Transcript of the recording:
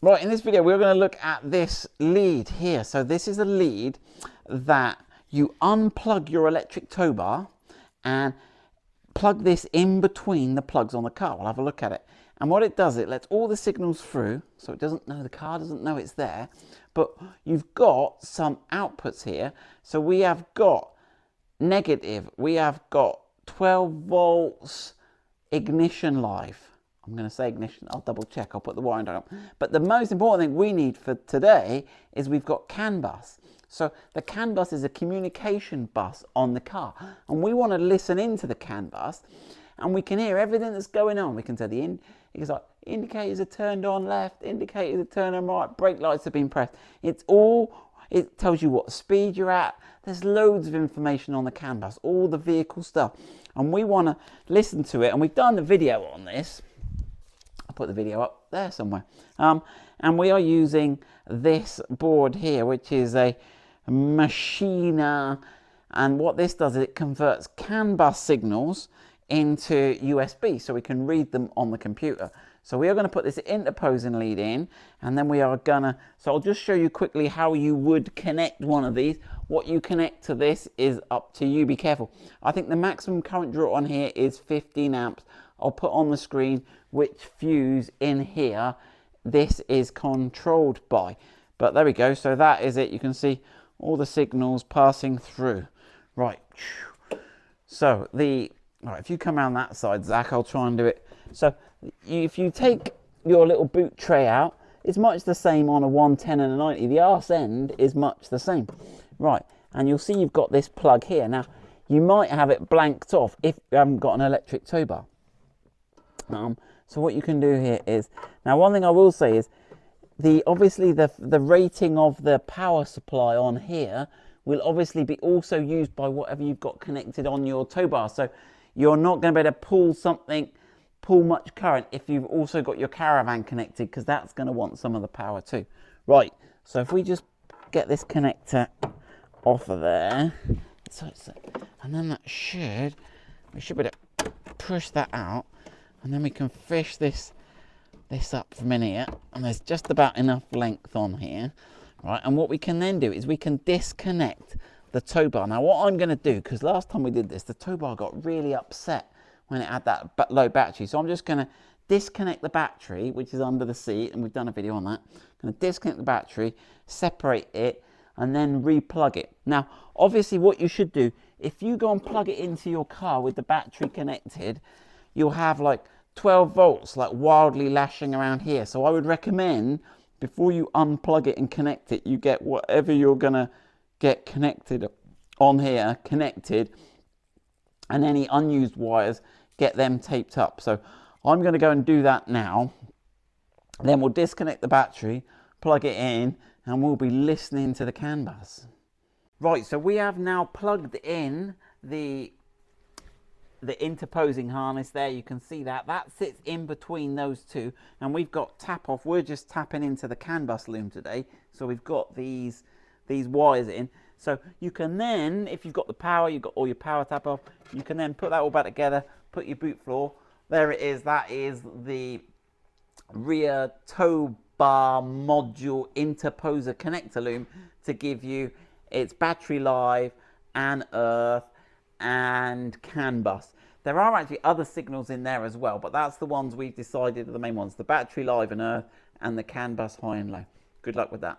Right, in this video we're going to look at this lead here. So this is a lead that you unplug your electric tow bar and plug this in between the plugs on the car. We'll have a look at it. And what it does, it lets all the signals through, so it doesn't know, the car doesn't know it's there. But you've got some outputs here. So we have got negative, we have got 12 volts ignition live. I'm going to say ignition, I'll double check, I'll put the wiring down. But the most important thing we need for today is we've got CANbus. So the CANbus is a communication bus on the car. And we want to listen into the CANbus and we can hear everything that's going on. We can say it's like indicators are turned on left, indicators are turned on right, brake lights have been pressed. It tells you what speed you're at. There's loads of information on the CANbus, all the vehicle stuff. And we want to listen to it. And we've done the video on this. I'll put the video up there somewhere. And we are using this board here, which is a Machina. And what this does is it converts CANbus signals into USB, so we can read them on the computer. So we are going to put this interposing lead in, and then we are gonna, so I'll just show you quickly how you would connect one of these. What you connect to this is up to you, be careful. I think the maximum current draw on here is 15 amps. I'll put on the screen which fuse in here this is controlled by. But there we go, so that is it. You can see all the signals passing through. Right, so right, if you come around that side, Zach, I'll try and do it. So if you take your little boot tray out, it's much the same on a 110 and a 90. The arse end is much the same. Right, and you'll see you've got this plug here. Now, you might have it blanked off if you haven't got an electric tow bar. So what you can do here is, now one thing I will say is, obviously the rating of the power supply on here will obviously be also used by whatever you've got connected on your tow bar. So you're not going to be able to pull much current if you've also got your caravan connected, because that's going to want some of the power too. Right, so if we just get this connector off of there, and then we should be able to push that out, and then we can fish this up from in here, and there's just about enough length on here. Right, and what we can then do is we can disconnect the tow bar. Now what I'm going to do, because last time we did this, the tow bar got really upset when it had that low battery. So I'm just going to disconnect the battery, which is under the seat, and we've done a video on that. I'm going to disconnect the battery, separate it, and then re-plug it. Now, obviously what you should do, if you go and plug it into your car with the battery connected, you'll have like 12 volts like wildly lashing around here. So I would recommend, before you unplug it and connect it, you get whatever you're going to get connected on here connected, and any unused wires, get them taped up. So I'm going to go and do that now. Then we'll disconnect the battery, plug it in, and we'll be listening to the CANbus. Right, so we have now plugged in the interposing harness there. You can see that sits in between those two, and we've got tap off. We're just tapping into the CANbus Loom today, so we've got these wires in. So you can then, if you've got the power, you've got all your power tap off, you can then put that all back together, put your boot floor. There it is. That is the rear tow bar module interposer connector loom to give you its battery live and earth and CANbus. There are actually other signals in there as well, but that's the ones we've decided are the main ones: the battery live and earth and the CANbus high and low. Good luck with that.